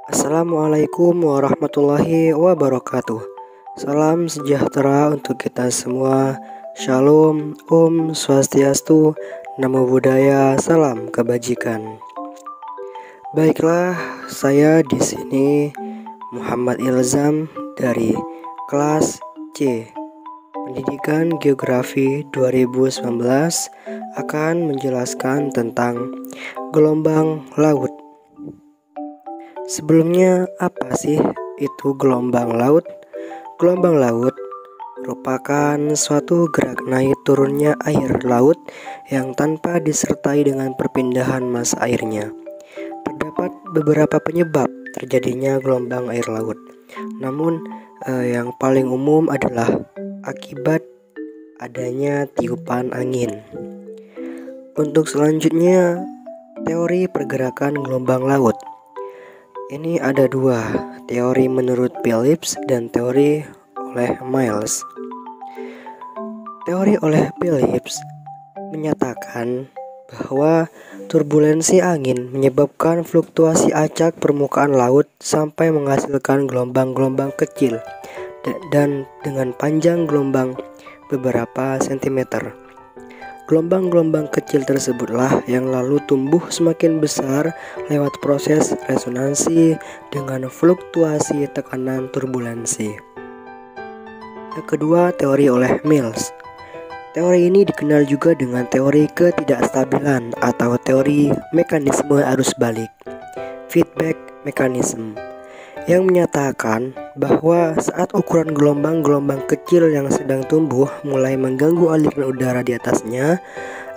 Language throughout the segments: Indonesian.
Assalamualaikum warahmatullahi wabarakatuh. Salam sejahtera untuk kita semua. Shalom, Om Swastiastu, Namo Buddhaya, salam kebajikan. Baiklah, saya di sini Muhammad Ilzam dari kelas C Pendidikan Geografi 2019 akan menjelaskan tentang gelombang laut. Sebelumnya, apa sih itu gelombang laut? Gelombang laut merupakan suatu gerak naik turunnya air laut yang tanpa disertai dengan perpindahan massa airnya. Terdapat beberapa penyebab terjadinya gelombang air laut. Namun, yang paling umum adalah akibat adanya tiupan angin. Untuk selanjutnya, teori pergerakan gelombang laut. Ini ada dua, teori menurut Phillips dan teori oleh Miles. Teori oleh Phillips menyatakan bahwa turbulensi angin menyebabkan fluktuasi acak permukaan laut sampai menghasilkan gelombang-gelombang kecil dan dengan panjang gelombang beberapa sentimeter. Gelombang-gelombang kecil tersebutlah yang lalu tumbuh semakin besar lewat proses resonansi dengan fluktuasi tekanan turbulensi. Yang kedua, teori oleh Mills. Teori ini dikenal juga dengan teori ketidakstabilan atau teori mekanisme arus balik, feedback mechanism, yang menyatakan bahwa saat ukuran gelombang-gelombang kecil yang sedang tumbuh mulai mengganggu aliran udara di atasnya,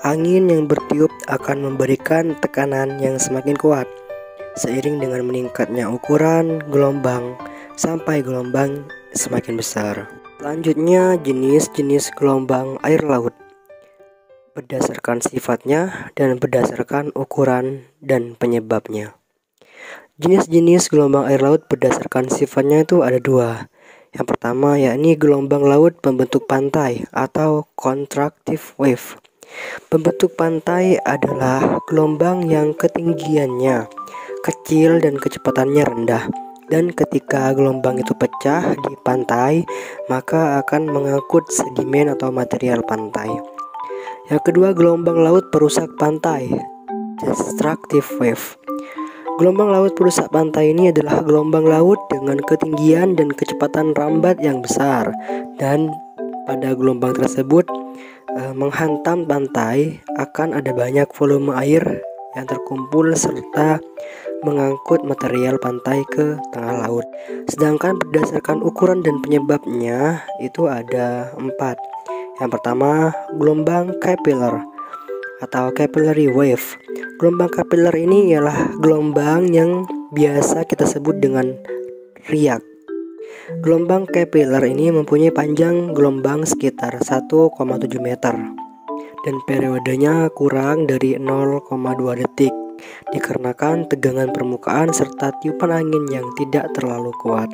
angin yang bertiup akan memberikan tekanan yang semakin kuat. Seiring dengan meningkatnya ukuran gelombang sampai gelombang semakin besar. Selanjutnya, jenis-jenis gelombang air laut berdasarkan sifatnya dan berdasarkan ukuran dan penyebabnya. Jenis-jenis gelombang air laut berdasarkan sifatnya itu ada dua. Yang pertama yakni gelombang laut pembentuk pantai atau contractive wave. Pembentuk pantai adalah gelombang yang ketinggiannya kecil dan kecepatannya rendah. Dan ketika gelombang itu pecah di pantai, maka akan mengangkut sedimen atau material pantai. Yang kedua, gelombang laut perusak pantai, destructive wave. Gelombang laut perusak pantai ini adalah gelombang laut dengan ketinggian dan kecepatan rambat yang besar, dan pada gelombang tersebut menghantam pantai akan ada banyak volume air yang terkumpul serta mengangkut material pantai ke tengah laut. Sedangkan berdasarkan ukuran dan penyebabnya itu ada 4. Yang pertama, gelombang capillary atau capillary wave. Gelombang capillary ini ialah gelombang yang biasa kita sebut dengan riak. Gelombang capillary ini mempunyai panjang gelombang sekitar 1,7 meter dan periodenya kurang dari 0,2 detik dikarenakan tegangan permukaan serta tiupan angin yang tidak terlalu kuat.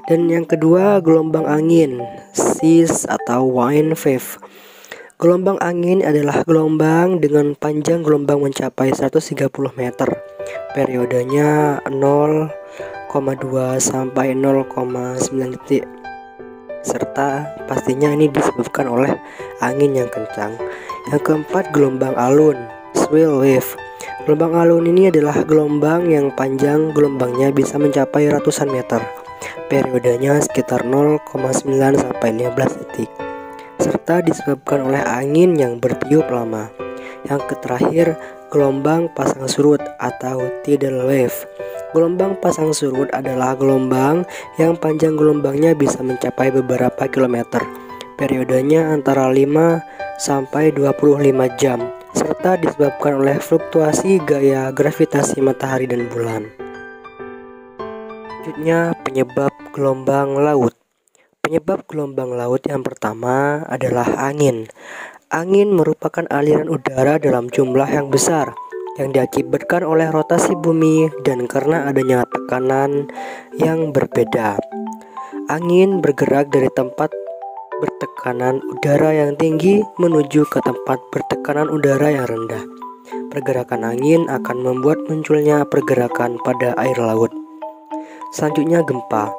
Dan yang kedua, gelombang angin seas atau wind wave. Gelombang angin adalah gelombang dengan panjang gelombang mencapai 130 meter. Periodenya 0,2 sampai 0,9 detik. Serta pastinya ini disebabkan oleh angin yang kencang. Yang keempat, gelombang alun, swell wave. Gelombang alun ini adalah gelombang yang panjang gelombangnya bisa mencapai ratusan meter. Periodenya sekitar 0,9 sampai 15 detik. Serta disebabkan oleh angin yang bertiup lama. Yang terakhir, gelombang pasang surut atau tidal wave. Gelombang pasang surut adalah gelombang yang panjang gelombangnya bisa mencapai beberapa kilometer. Periodenya antara 5 sampai 25 jam. Serta disebabkan oleh fluktuasi gaya gravitasi matahari dan bulan. Selanjutnya, penyebab gelombang laut. Penyebab gelombang laut yang pertama adalah angin. Angin merupakan aliran udara dalam jumlah yang besar yang diakibatkan oleh rotasi bumi dan karena adanya tekanan yang berbeda. Angin bergerak dari tempat bertekanan udara yang tinggi menuju ke tempat bertekanan udara yang rendah. Pergerakan angin akan membuat munculnya pergerakan pada air laut. Selanjutnya gempa.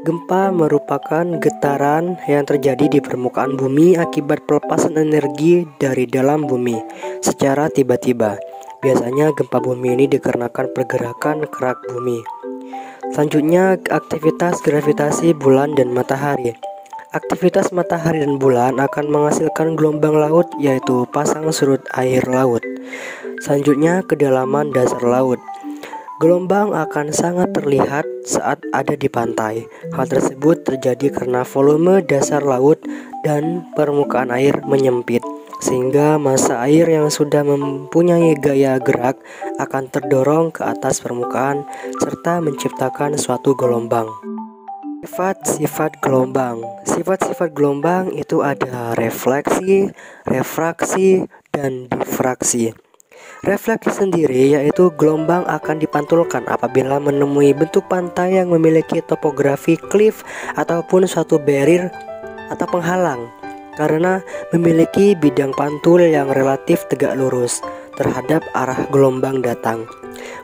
Gempa merupakan getaran yang terjadi di permukaan bumi akibat pelepasan energi dari dalam bumi secara tiba-tiba. Biasanya gempa bumi ini dikarenakan pergerakan kerak bumi. Selanjutnya aktivitas gravitasi bulan dan matahari. Aktivitas matahari dan bulan akan menghasilkan gelombang laut, yaitu pasang surut air laut. Selanjutnya kedalaman dasar laut. Gelombang akan sangat terlihat saat ada di pantai. Hal tersebut terjadi karena volume dasar laut dan permukaan air menyempit, sehingga massa air yang sudah mempunyai gaya gerak akan terdorong ke atas permukaan serta menciptakan suatu gelombang. Sifat-sifat gelombang. Sifat-sifat gelombang itu ada refleksi, refraksi, dan difraksi. Refleksi sendiri yaitu gelombang akan dipantulkan apabila menemui bentuk pantai yang memiliki topografi cliff ataupun suatu barrier atau penghalang, karena memiliki bidang pantul yang relatif tegak lurus terhadap arah gelombang datang.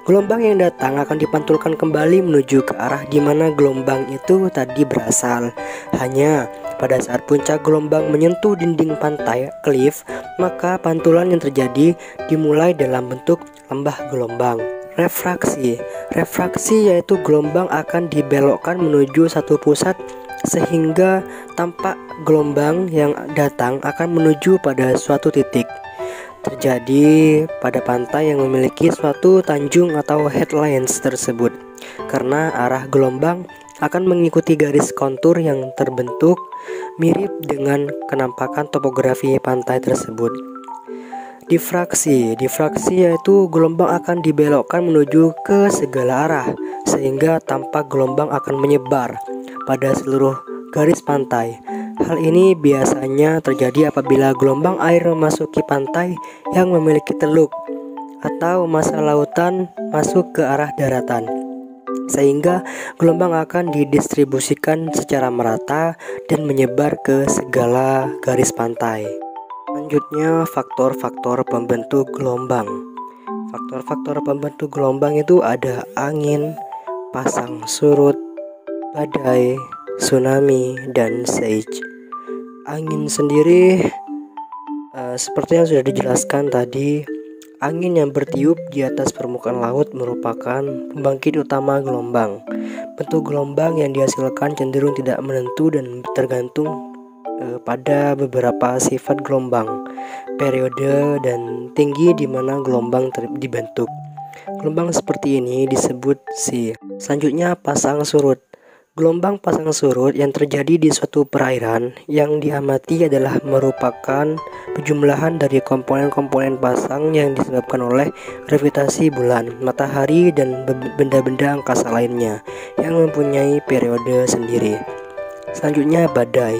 Gelombang yang datang akan dipantulkan kembali menuju ke arah di mana gelombang itu tadi berasal. Hanya pada saat puncak gelombang menyentuh dinding pantai cliff, maka pantulan yang terjadi dimulai dalam bentuk lembah gelombang. Refraksi. Refraksi yaitu gelombang akan dibelokkan menuju satu pusat sehingga tampak gelombang yang datang akan menuju pada suatu titik. Terjadi pada pantai yang memiliki suatu tanjung atau headlands tersebut, karena arah gelombang akan mengikuti garis kontur yang terbentuk mirip dengan kenampakan topografi pantai tersebut. Difraksi. Difraksi yaitu gelombang akan dibelokkan menuju ke segala arah sehingga tampak gelombang akan menyebar pada seluruh garis pantai. Hal ini biasanya terjadi apabila gelombang air memasuki pantai yang memiliki teluk atau massa lautan masuk ke arah daratan, sehingga gelombang akan didistribusikan secara merata dan menyebar ke segala garis pantai. Selanjutnya, faktor-faktor pembentuk gelombang. Faktor-faktor pembentuk gelombang itu ada angin, pasang surut, badai, tsunami, dan siege. Angin sendiri seperti yang sudah dijelaskan tadi, angin yang bertiup di atas permukaan laut merupakan pembangkit utama gelombang. Bentuk gelombang yang dihasilkan cenderung tidak menentu dan tergantung pada beberapa sifat gelombang, periode, dan tinggi di mana gelombang dibentuk. Gelombang seperti ini disebut sea. Selanjutnya, pasang surut. Gelombang pasang surut yang terjadi di suatu perairan yang diamati adalah merupakan penjumlahan dari komponen-komponen pasang yang disebabkan oleh gravitasi bulan, matahari, dan benda-benda angkasa lainnya yang mempunyai periode sendiri. Selanjutnya, badai.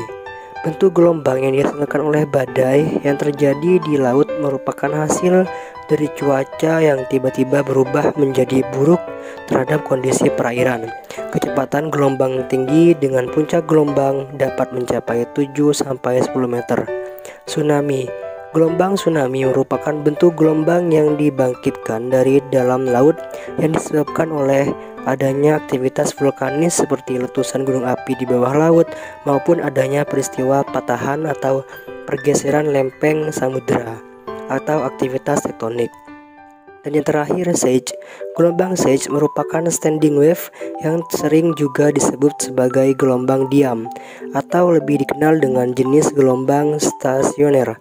Bentuk gelombang yang dihasilkan oleh badai yang terjadi di laut merupakan hasil dari cuaca yang tiba-tiba berubah menjadi buruk terhadap kondisi perairan. Kecepatan gelombang tinggi dengan puncak gelombang dapat mencapai 7-10 meter. Tsunami. Gelombang tsunami merupakan bentuk gelombang yang dibangkitkan dari dalam laut yang disebabkan oleh adanya aktivitas vulkanis seperti letusan gunung api di bawah laut maupun adanya peristiwa patahan atau pergeseran lempeng samudera atau aktivitas tektonik. Dan yang terakhir, siege. Gelombang siege merupakan standing wave yang sering juga disebut sebagai gelombang diam atau lebih dikenal dengan jenis gelombang stasioner.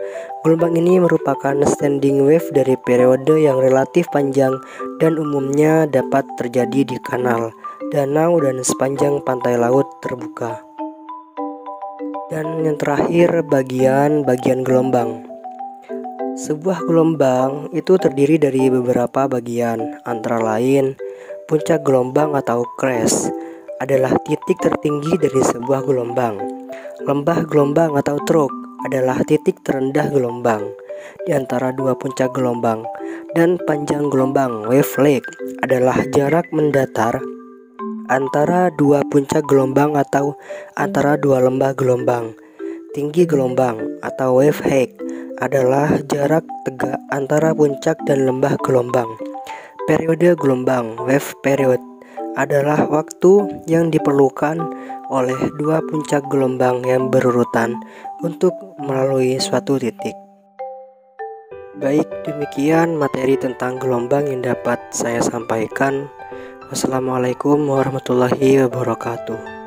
Gelombang ini merupakan standing wave dari periode yang relatif panjang dan umumnya dapat terjadi di kanal, danau, dan sepanjang pantai laut terbuka. Dan yang terakhir, bagian-bagian gelombang. Sebuah gelombang itu terdiri dari beberapa bagian, antara lain puncak gelombang atau crest adalah titik tertinggi dari sebuah gelombang. Lembah gelombang atau trough adalah titik terendah gelombang di antara dua puncak gelombang. Dan panjang gelombang, wave length, adalah jarak mendatar antara dua puncak gelombang atau antara dua lembah gelombang. Tinggi gelombang atau wave height adalah jarak tegak antara puncak dan lembah gelombang. Periode gelombang, wave period, adalah waktu yang diperlukan oleh dua puncak gelombang yang berurutan untuk melalui suatu titik. Baik, demikian materi tentang gelombang yang dapat saya sampaikan. Wassalamualaikum warahmatullahi wabarakatuh.